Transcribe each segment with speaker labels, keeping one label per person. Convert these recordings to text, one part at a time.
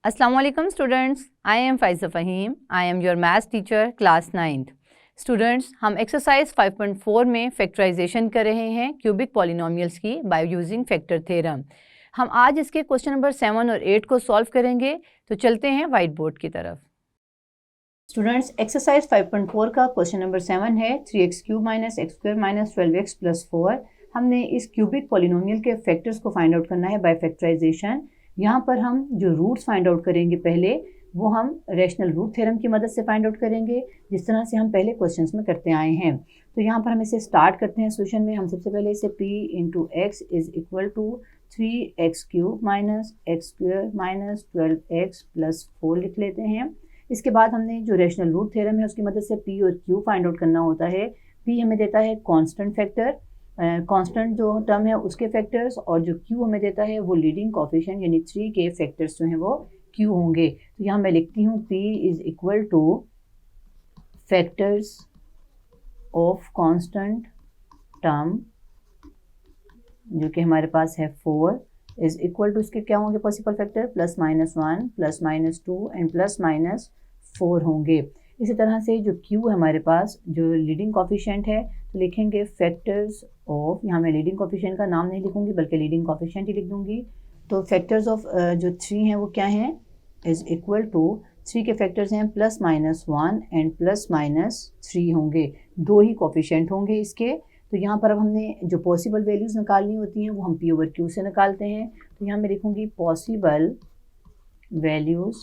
Speaker 1: Assalamualaikum students, I am Faiza Fahim. I am your math teacher class 9th. Students, हम exercise 5.4 में factorisation कर रहे हैं cubic polynomials की बाय यूजिंग फैक्टर थ्योरम। हम आज इसके क्वेश्चन नंबर 7 और 8 को सॉल्व करेंगे। तो चलते हैं वाइट बोर्ड की तरफ। स्टूडेंट्स, एक्सरसाइज 5.4 का क्वेश्चन नंबर 7 है 3x³ - x² - 12x + 4। हमने इस क्यूबिक पॉलिनोमियल के फैक्टर्स को फाइंड आउट करना है बाय फैक्टराइजेशन। यहाँ पर हम जो रूट्स फाइंड आउट करेंगे पहले, वो हम रैशनल रूट थ्योरम की मदद से फाइंड आउट करेंगे, जिस तरह से हम पहले क्वेश्चंस में करते आए हैं। तो यहाँ पर हम इसे स्टार्ट करते हैं सोल्यूशन में। हम सबसे पहले इसे p × x = 3x³ - x² - 12x + 4 लिख लेते हैं। इसके बाद हमने जो रैशनल रूट थ्योरम है उसकी मदद से p और q फाइंड आउट करना होता है। p हमें देता है कांस्टेंट फैक्टर, कांस्टेंट जो टर्म है उसके फैक्टर्स, और जो q हमें देता है वो लीडिंग कोफिशिएंट यानी 3 के फैक्टर्स जो हैं वो q होंगे। तो यहाँ मैं लिखती हूँ p = factors of constant term, जो कि हमारे पास है 4, = इसके क्या होंगे पॉसिबल फैक्टर, +-1 +-2 एंड +-4 होंगे। इसी तरह से जो q है हमारे पास, जो लीडिंग कोफिशिएंट है, तो लिखेंगे फैक्टर्स ऑफ, यहाँ मैं लीडिंग कोफिशिएंट का नाम नहीं लिखूंगी बल्कि लीडिंग कोफिशिएंट ही लिख दूंगी। तो फैक्टर्स ऑफ जो 3 हैं वो क्या हैं, = 3 के फैक्टर्स हैं +-1 एंड +-3 होंगे। 2 ही कोफिशिएंट होंगे इसके। तो यहाँ पर अब हमने जो पॉसिबल वैल्यूज़ निकालनी होती हैं वो हम p/q से निकालते हैं। तो यहाँ मैं लिखूंगी पॉसिबल वैल्यूज़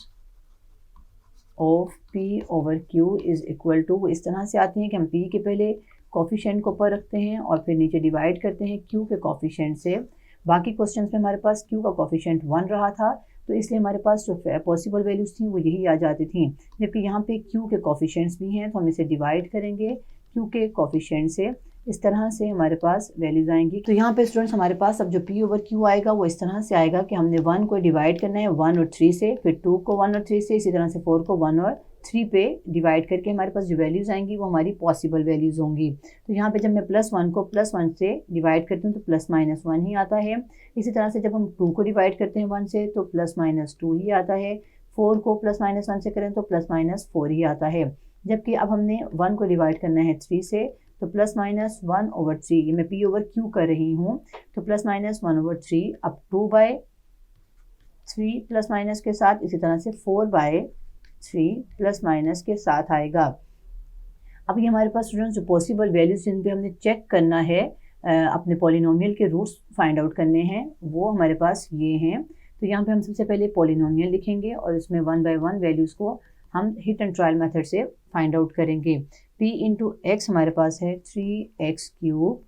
Speaker 1: ऑफ p/q = वो इस तरह से आती हैं कि हम p के पहले कोफिशिएंट को ऊपर रखते हैं और फिर नीचे डिवाइड करते हैं q के कोफिशिएंट से। बाकी क्वेश्चंस में हमारे पास q का कोफिशिएंट 1 रहा था, तो इसलिए हमारे पास जो पॉसिबल वैल्यूज़ थी वो यही आ जाती थी। जबकि यहाँ पे q के कोफिशिएंट्स भी हैं, तो हम इसे डिवाइड करेंगे q के कोफिशिएंट से। इस तरह से हमारे पास वैल्यूज़ आएंगी। तो यहाँ पे स्टूडेंट्स हमारे पास अब जो p/q आएगा वो इस तरह से आएगा कि हमने 1 को डिवाइड करना है 1 और 3 से, फिर 2 को 1 और 3 से, इसी तरह से 4 को 1 और 3 पे डिवाइड करके हमारे पास जो वैल्यूज़ आएंगी वो हमारी पॉसिबल वैल्यूज़ होंगी। तो यहाँ पे जब मैं +1 को +1 से डिवाइड करती हूँ तो +-1 ही आता है। इसी तरह से जब हम 2 को डिवाइड करते हैं 1 से तो +-2 ही आता है। 4 को +-1 से करें तो +-4 ही आता है। जबकि अब हमने 1 को डिवाइड करना है 3 से, तो +-1/3, ये मैं p/q कर रही हूँ, तो +-1/3, अब 2/3 प्लस के साथ, इसी तरह से 4/3 प्लस के साथ आएगा। अब ये हमारे पास स्टूडेंट्स जो पॉसिबल वैल्यूज जिन पे हमने चेक करना है, अपने पॉलिनोमियल के रूट्स फाइंड आउट करने हैं, वो हमारे पास ये हैं। तो यहाँ पे हम सबसे पहले पॉलिनोमियल लिखेंगे और इसमें 1 बाय 1 वैल्यूज़ को हम हिट एंड ट्रायल मेथड से फाइंड आउट करेंगे। p × x हमारे पास है 3x³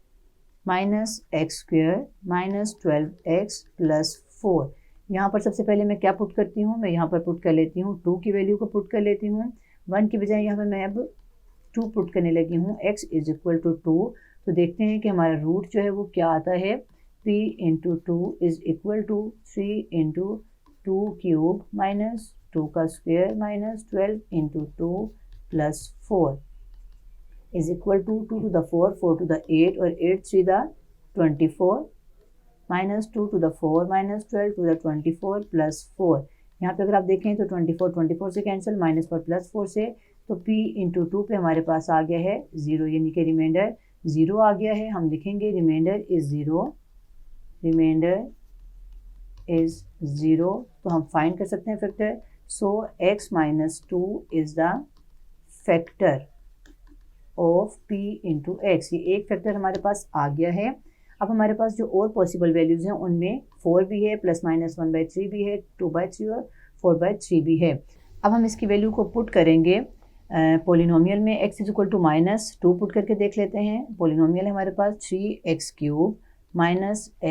Speaker 1: - x² - 12x + 4। यहाँ पर सबसे पहले मैं क्या पुट करती हूँ, मैं यहाँ पर पुट कर लेती हूँ 2 की वैल्यू को पुट कर लेती हूँ। 1 की बजाय यहाँ पर मैं अब 2 पुट करने लगी हूँ। x = 2। तो देखते हैं कि हमारा रूट जो है वो क्या आता है। p × 2 = 3 × 2³ - 2 का square - 12 × 2 + 4 = 2 to the 4, 4 to the 8 और 8 3 the 24 - 2 to the 4 - 12 to the 24 + 4। यहाँ पे अगर आप देखें तो 24 से कैंसिल, -4 + 4 से, तो p × 2 पे हमारे पास आ गया है 0, यानी कि रिमाइंडर 0 आ गया है। हम लिखेंगे रिमाइंडर इज़ 0, रिमाइंडर इज़ 0। तो हम फाइंड कर सकते हैं factor. So x - 2 is the factor of p × x। ये एक फैक्टर हमारे पास आ गया है। अब हमारे पास जो और पॉसिबल वैल्यूज़ हैं उनमें 4 भी है, +-1/3 भी है, 2/3 और 4/3 भी है। अब हम इसकी वैल्यू को पुट करेंगे पॉलिनोमियल में। x = -2 पुट करके देख लेते हैं। पॉलिनोमियल है हमारे पास 3x³ -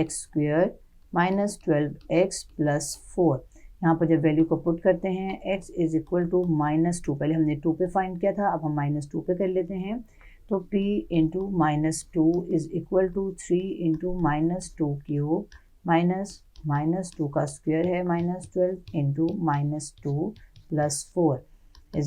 Speaker 1: x² - 12x + 4। यहाँ पर जब वैल्यू को पुट करते हैं, x = -2, पहले हमने 2 पे फाइंड किया था, अब हम -2 पे कर लेते हैं। तो p × -2 = 3 × -2³ -2 का स्क्वायर है -12 × -2 + 4 =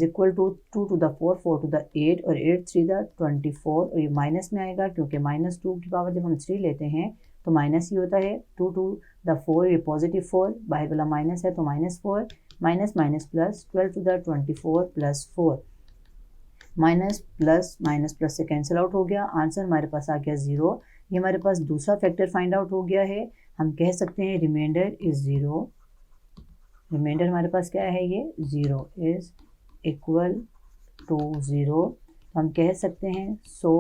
Speaker 1: 2 to the 4, 4 to the 8 और 8 3 the 24, और ये माइनस में आएगा क्योंकि -2 की पावर जब हम 3 लेते हैं तो माइनस ही होता है। 2 to the 4, ये पॉजिटिव 4, बाहर वाला माइनस है तो -4, minus minus plus 12 to the 24 plus 4, minus plus से कैंसिल आउट हो गया, आंसर हमारे पास आ गया 0। ये हमारे पास दूसरा फैक्टर फाइंड आउट हो गया है। हम कह सकते हैं रिमाइंडर इज़ 0, रिमाइंडर हमारे पास क्या है, ये 0 इज़ इक्वल टू 0। तो हम कह सकते हैं सो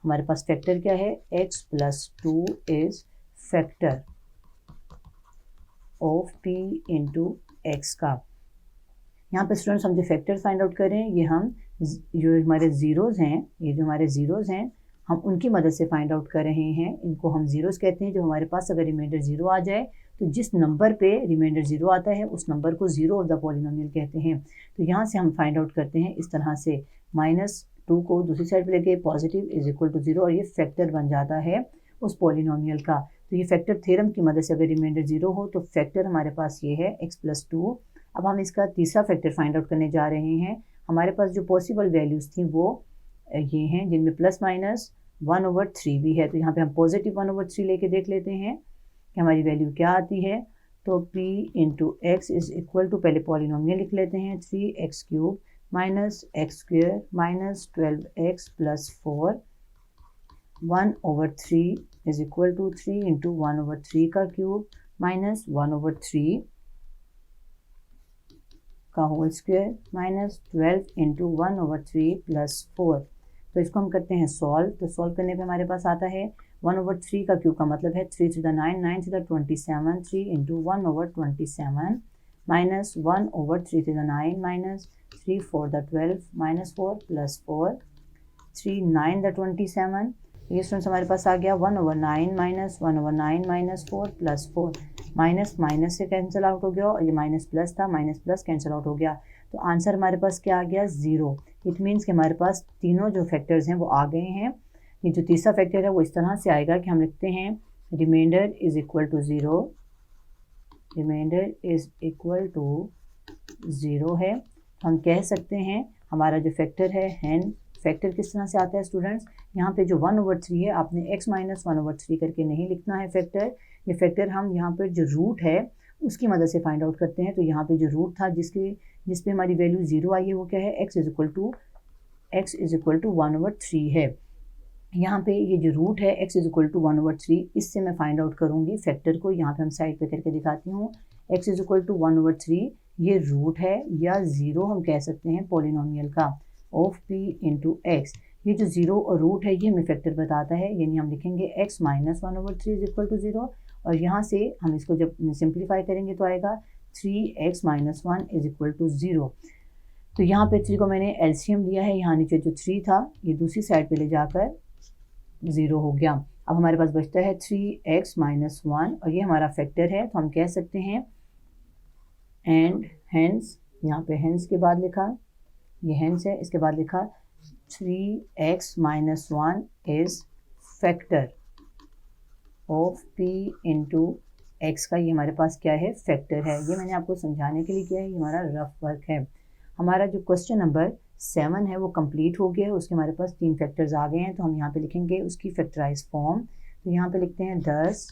Speaker 1: हमारे पास फैक्टर क्या है, x plus 2 is factor of p into x का। यहाँ पे स्टूडेंट्स हम जो फैक्टर फाइंड आउट करें, ये हम जो हमारे ज़ीरोज़ हैं, ये जो हमारे ज़ीरोज़ हैं हम उनकी मदद से फाइंड आउट कर रहे हैं। इनको हम ज़ीरोज़ कहते हैं। जो हमारे पास अगर रिमाइंडर 0 आ जाए तो जिस नंबर पे रिमाइंडर 0 आता है उस नंबर को ज़ीरो ऑफ द पॉलिनोमियल कहते हैं। तो यहाँ से हम फाइंड आउट करते हैं इस तरह से, -2 को दूसरी साइड पे लेके पॉजिटिव इज इक्वल टू 0 और ये फैक्टर बन जाता है उस पॉलिनोमियल का। तो ये फैक्टर थ्योरम की मदद से अगर रिमाइंडर 0 हो तो फैक्टर हमारे पास ये है x प्लस 2। अब हम इसका तीसरा फैक्टर फाइंड आउट करने जा रहे हैं। हमारे पास जो पॉसिबल वैल्यूज़ थी वो ये हैं, जिनमें प्लस माइनस 1/3 भी है। तो यहाँ पे हम पॉजिटिव 1/3 लेके देख लेते हैं कि हमारी वैल्यू क्या आती है। तो p into x is equal to, पहले पॉलिनोमियल लिख लेते हैं, 3x³ minus x² minus 12x plus 4 1/3 is equal to 3 into 1/3 का क्यूब माइनस 1/3 का whole square minus 12 into 1/3 plus 4। तो इसको हम करते हैं सॉल्व। तो सॉल्व करने पे हमारे पास आता है 1/3 का क्यूब का मतलब है 3 to the 9, 9 to the 27, 3 into 1/27 minus 1/3 to the 9 minus 3 4 the 12 minus 4 plus 4 3 9 the 27। ये स्टूडेंट्स हमारे पास आ गया 1/9 minus 1/9 minus 4 plus 4, minus minus से कैंसिल आउट हो गया और ये माइनस प्लस था, माइनस प्लस कैंसिल आउट हो गया। तो आंसर हमारे पास क्या आ गया, 0। इट मीन्स कि हमारे पास तीनों जो फैक्टर्स हैं वो आ गए हैं। ये जो तीसरा फैक्टर है वो इस तरह से आएगा कि हम लिखते हैं remainder is equal to 0, remainder is equal to 0 है। हम कह सकते हैं हमारा जो फैक्टर है हैंड फैक्टर किस तरह से आता है स्टूडेंट्स, यहाँ पे जो 1/3 है आपने x माइनस 1/3 करके नहीं लिखना है फैक्टर। ये फैक्टर हम यहाँ पर जो रूट है उसकी मदद से फाइंड आउट करते हैं। तो यहाँ पे जो रूट था जिस पे हमारी वैल्यू 0 आई है वो क्या है, x इज इक्वल टू 1/3 है। यहाँ पे ये जो रूट है x इज इक्वल टू 1/3, इससे मैं फाइंड आउट करूँगी फैक्टर को। यहाँ पे हम साइड पे करके दिखाती हूँ, x इज इक्वल टू 1/3 ये रूट है या 0 हम कह सकते हैं पॉलिनोमियल का ऑफ p इंटू एक्स। ये जो 0 और रूट है ये हमें फैक्टर बताता है, यानी हम लिखेंगे x minus 1/3 is equal to 0 और यहाँ से हम इसको जब सिंप्लीफाई करेंगे तो आएगा 3x minus 1 is equal to 0। तो यहाँ पे 3 को मैंने एलसीएम लिया है, यहाँ नीचे जो 3 था ये दूसरी साइड पे ले जाकर 0 हो गया। अब हमारे पास बचता है 3x माइनस 1 और ये हमारा फैक्टर है। तो हम कह सकते हैं एंड हेंस, यहाँ पे हेंस के बाद लिखा, ये हेंस है, इसके बाद लिखा 3x minus 1 is factor of p into x का। ये हमारे पास क्या है, फैक्टर है। ये मैंने आपको समझाने के लिए किया है, ये हमारा रफ वर्क है। हमारा जो क्वेश्चन नंबर 7 है वो कंप्लीट हो गया है, उसके हमारे पास 3 फैक्टर्स आ गए हैं। तो हम यहाँ पे लिखेंगे उसकी फैक्टराइज फॉर्म। तो यहाँ पे लिखते हैं 10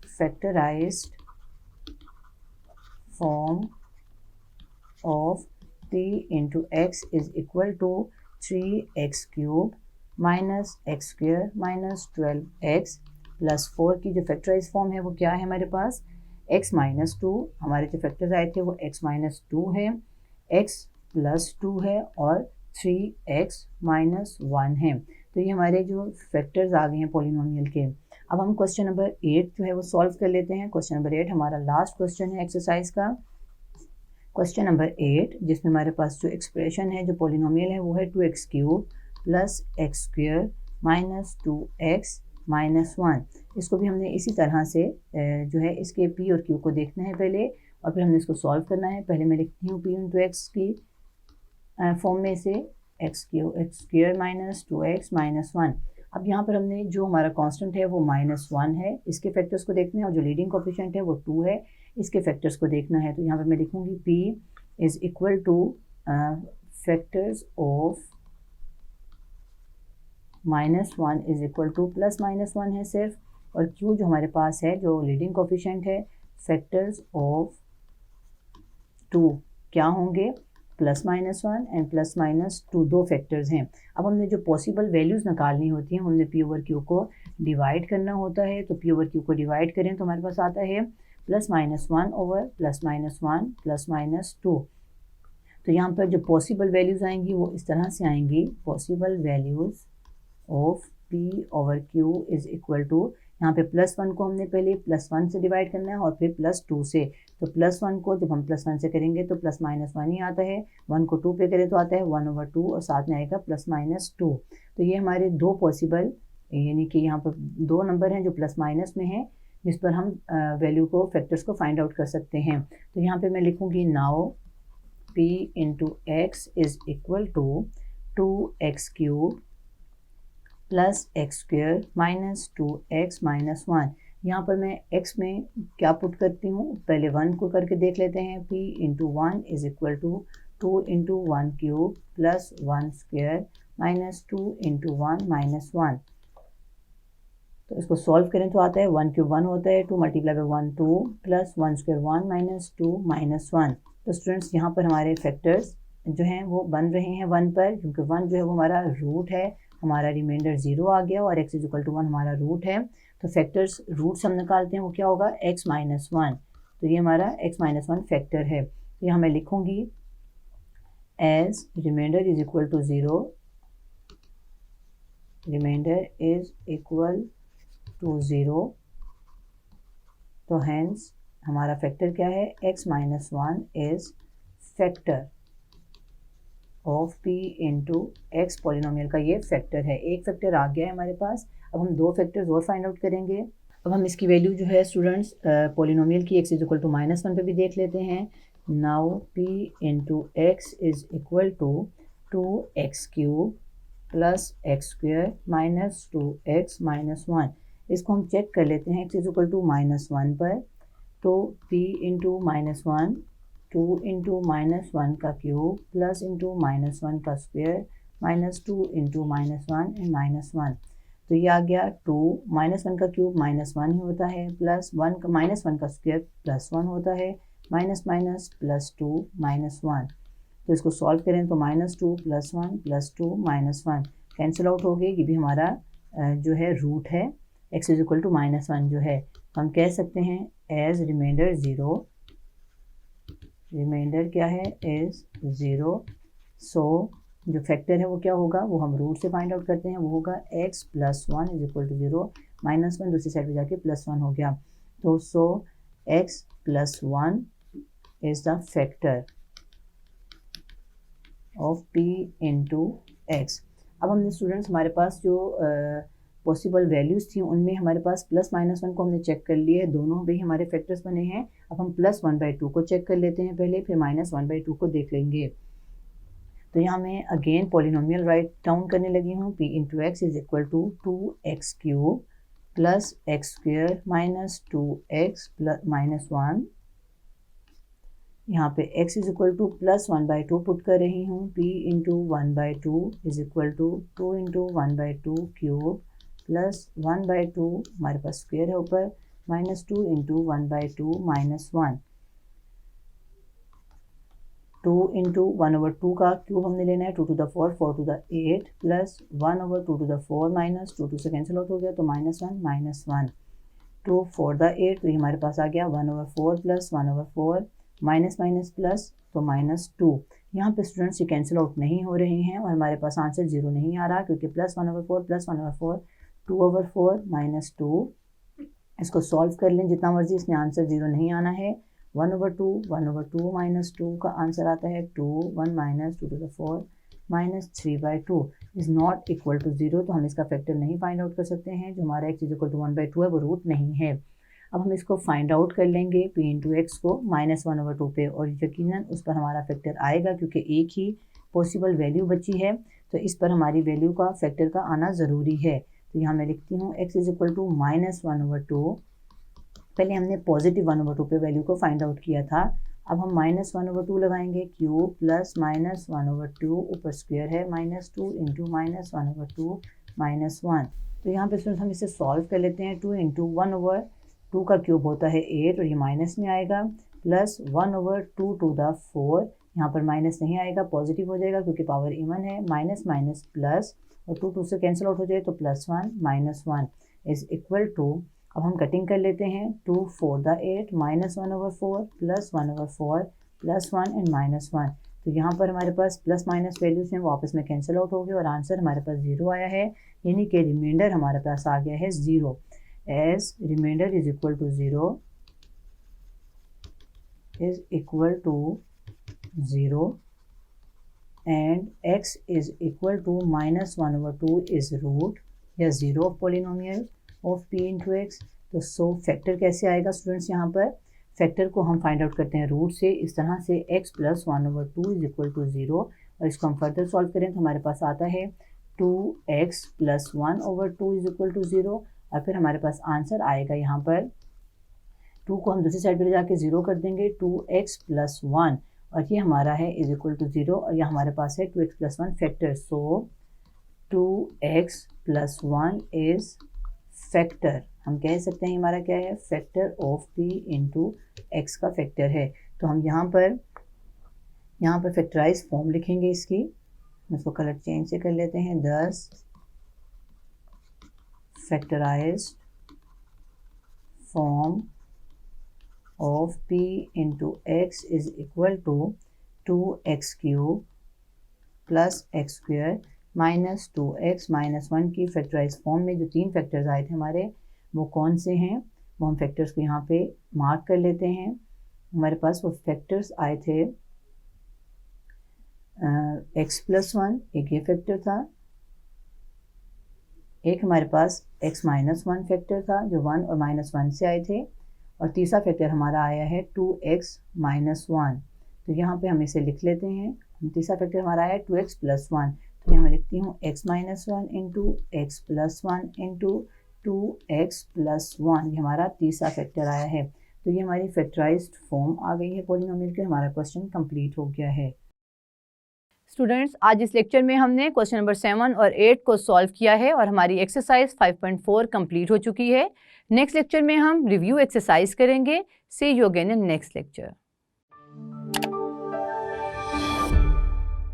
Speaker 1: factorised form of p into x is equal to 3x³ minus x² minus 12x plus 4 की जो फैक्टराइज फॉर्म है वो क्या है हमारे पास, x माइनस 2, हमारे जो फैक्टर्स आए थे वो x माइनस 2 है, x प्लस 2 है और 3x माइनस 1 है। तो ये हमारे जो फैक्टर्स आ गए हैं पॉलिनोमियल के। अब हम क्वेश्चन नंबर 8 जो है वो सॉल्व कर लेते हैं। क्वेश्चन नंबर 8 हमारा लास्ट क्वेश्चन है एक्सरसाइज का। क्वेश्चन नंबर 8 जिसमें हमारे पास जो एक्सप्रेशन है जो पॉलिनोमियल है वो है 2x³ plus x² minus 2x minus 1। इसको भी हमने इसी तरह से जो है इसके p और q को देखना है पहले और फिर हमने इसको सॉल्व करना है। पहले मैं लिखती हूँ p इंटू एक्स की फॉर्म में से x² माइनस 2x माइनस 1। अब यहाँ पर हमने जो हमारा कांस्टेंट है वो -1 है, इसके फैक्टर्स को देखना है और जो लीडिंग कोफिशिएंट है वो 2 है, इसके फैक्टर्स को देखना है। तो यहाँ पर मैं लिखूँगी p is equal two factors of -1 is equal two plus -1 है सिर्फ, और q जो हमारे पास है जो लीडिंग कोफिशिएंट है फैक्टर्स ऑफ टू क्या होंगे, +-1 एंड +-2 दो फैक्टर्स हैं। अब हमने जो पॉसिबल वैल्यूज़ निकालनी होती हैं, हमने P/Q को डिवाइड करना होता है। तो P/Q को डिवाइड करें तो हमारे पास आता है +-1 ओवर +-1 +-2। तो यहाँ पर जो पॉसिबल वैल्यूज़ आएंगी वो इस तरह से आएंगी, possible values of P/Q is equal to, यहाँ पे +1 को हमने पहले +1 से डिवाइड करना है और फिर +2 से। तो +1 को जब हम +1 से करेंगे तो +-1 ही आता है, 1 को 2 पे करें तो आता है 1/2 और साथ में आएगा +-2। तो ये हमारे दो पॉसिबल, यानी कि यहाँ पर दो नंबर हैं जो +- में हैं, जिस पर हम वैल्यू को, फैक्टर्स को फाइंड आउट कर सकते हैं। तो यहाँ पर मैं लिखूँगी now P into x is equal to 2x³ +x² -2x -1। यहाँ पर मैं x में क्या पुट करती हूँ, पहले 1 को करके देख लेते हैं। P into 1 is equal to 2 into 1³ +1² -2 into 1 -1। तो इसको सॉल्व करें तो आता है 1³ 1 होता है, 2 × 1 2 +1² 1 -2 -1। तो स्टूडेंट्स यहाँ पर हमारे फैक्टर्स जो हैं वो बन रहे हैं 1 पर, क्योंकि 1 जो है वो हमारा रूट है, हमारा रिमाइंडर 0 आ गया और x = 1 हमारा रूट है। तो फैक्टर्स रूट से हम निकालते हैं, वो क्या होगा, x - 1। तो ये हमारा x - 1 फैक्टर है। तो यहाँ मैं लिखूँगी as remainder is equal to 0, remainder is equal to 0। तो हैंस हमारा फैक्टर क्या है, x - 1 is factor of P into x, polynomial का ये फैक्टर है। एक फैक्टर आ गया है हमारे पास। अब हम दो फैक्टर्स और फाइंड आउट करेंगे। अब हम इसकी वैल्यू जो है स्टूडेंट्स पॉलिनोमियल की x = -1 पे भी देख लेते हैं। Now P into x is equal to 2x³ +x² -2x -1। इसको हम चेक कर लेते हैं x = -1 पर। तो P इंटू -1 2 इंटू -1 का क्यूब प्लस इंटू -1 का स्क्वायर -2 इंटू -1 एंड -1। तो ये आ गया 2, -1 का क्यूब -1 ही होता है, प्लस -1 का स्क्वायर +1 होता है, माइनस माइनस +2 -1। तो इसको सॉल्व करें तो -2 +1 +2 -1 कैंसिल आउट हो गए। ये भी हमारा जो है रूट है, x = -1 जो है। हम कह सकते हैं एज रिमाइंडर 0, रिमाइंडर क्या है, इज 0। सो जो फैक्टर है वो क्या होगा, वो हम रूट से फाइंड आउट करते हैं, वो होगा x + 1 = 0, -1 दूसरी साइड पे जाके +1 हो गया। तो सो x + 1 is the factor of P into x. अब हमने स्टूडेंट्स, हमारे पास जो पॉसिबल वैल्यूज़ थी उनमें हमारे पास +-1 को हमने चेक कर लिया है, दोनों भी हमारे फैक्टर्स बने हैं। अब हम +1/2 को चेक कर लेते हैं पहले, फिर -1/2 को देख लेंगे। तो यहाँ मैं अगेन पॉलिनोमियल राइट डाउन करने लगी हूँ। P into x is equal to 2x³ +x² -2x -1। यहाँ पे x is equal to +1/2 put कर रही हूँ। P into 1/2 is equal to 2 into 1/2 cube plus 1/2 हमारे पास स्क्वायर है ऊपर, -2 इंटू 1/2 -1। 2 इंटू 1/2 का क्यूब हमने लेना है, 2 to the 4 4 to the 8 plus 1/2 to the 4 -2 2 से कैंसिल आउट हो गया, तो -1 -1 2 4 the 8। तो ये हमारे पास आ गया 1/4 प्लस 1/4 माइनस माइनस प्लस, तो -2। यहाँ पे स्टूडेंट्स ये कैंसिल आउट नहीं हो रहे हैं और हमारे पास आंसर 0 नहीं आ रहा, क्योंकि +1/4 प्लस 1/4 2/4 -2। इसको सॉल्व कर लें जितना मर्जी, इसमें आंसर 0 नहीं आना है। 1/2 1/2 -2 का आंसर आता है 2 1 -2 to the 4 -3/2 is not equal to 0। तो हम इसका फैक्टर नहीं फाइंड आउट कर सकते हैं। जो हमारा x = 1/2 है वो रूट नहीं है। अब हम इसको फाइंड आउट कर लेंगे P इंटू एक्स को -1/2 पे, और यकीनन उस पर हमारा फैक्टर आएगा, क्योंकि एक ही पॉसिबल वैल्यू बची है, तो इस पर हमारी वैल्यू का फैक्टर का आना ज़रूरी है। तो यहाँ मैं लिखती हूँ x = -1/2। पहले हमने पॉजिटिव 1/2 पे वैल्यू को फाइंड आउट किया था। अब हम -1/2 लगाएंगे, क्यूब प्लस -1/2 ऊपर स्क्वायर है, -2 इंटू -1/2 -1। तो यहाँ पे हम इसे सॉल्व कर लेते हैं। 2 इंटू 1/2 का क्यूब होता है 8 और ये माइनस में आएगा,
Speaker 2: प्लस 1/2 यहाँ पर माइनस नहीं आएगा, पॉजिटिव हो जाएगा क्योंकि पावर इवन है, माइनस माइनस प्लस, और 2 से कैंसिल आउट हो जाए तो +1 -1 इज इक्वल टू, अब हम कटिंग कर लेते हैं, 2 4 8 -1/4 प्लस 1/4 प्लस 1 एंड -1। तो यहाँ पर हमारे पास प्लस माइनस वैल्यूज हैं वो आपस में कैंसिल आउट हो गए और आंसर हमारे पास 0 आया है, यानी कि रिमाइंडर हमारे पास आ गया है 0। As remainder is equal to 0 is equal to 0 and x is equal to -1/2 is root या 0 of polynomial of p into x. तो सो फैक्टर कैसे आएगा स्टूडेंट्स, यहाँ पर फैक्टर को हम फाइंड आउट करते हैं रूट से, इस तरह से x + 1/2 इज इक्वल टू 0, और इसको हम फर्दर सॉल्व करें तो हमारे पास आता है 2x + 1/2 इज इक्वल टू 0, और फिर हमारे पास आंसर आएगा यहाँ पर 2 को हम दूसरी साइड पर जाके 0 कर देंगे, 2x + 1, और ये हमारा है इज इक्वल टू 0, और यह हमारे पास है 2x + 1 factor. So 2x + 1 is factor, हम कह सकते हैं हमारा क्या है, factor of p into x का फैक्टर है। तो हम यहाँ पर फैक्टराइज फॉर्म लिखेंगे इसकी, इसको कलर चेंज से कर लेते हैं, 10 factorised form of p into x is equal to 2x³ plus x² minus 2x minus 1 की फैक्टराइज फॉर्म में जो 3 फैक्टर्स आए थे हमारे वो कौन से हैं, वो हम फैक्टर्स को यहाँ पे मार्क कर लेते हैं। हमारे पास वो फैक्टर्स आए थे x + 1, एक ये फैक्टर था, एक हमारे पास x - 1 फैक्टर था जो 1 और -1 से आए थे, और तीसरा फैक्टर हमारा आया है 2x - 1। तो यहाँ पे हम इसे लिख लेते हैं, तीसरा फैक्टर हमारा आया है 2x + 1, तो यहाँ मैं लिखती हूँ x - 1 into x + 1 into 2x + 1, ये हमारा तीसरा फैक्टर आया है। तो ये हमारी फैक्टराइज्ड फॉर्म आ गई है पॉलिनोमियल की, हमारा क्वेश्चन कंप्लीट हो गया है।
Speaker 1: स्टूडेंट्स, आज इस लेक्चर में हमने क्वेश्चन नंबर 7 और 8 को सॉल्व किया है और हमारी एक्सरसाइज 5.4 कंप्लीट हो चुकी है। नेक्स्ट लेक्चर में हम रिव्यू एक्सरसाइज करेंगे। See you again in next lecture.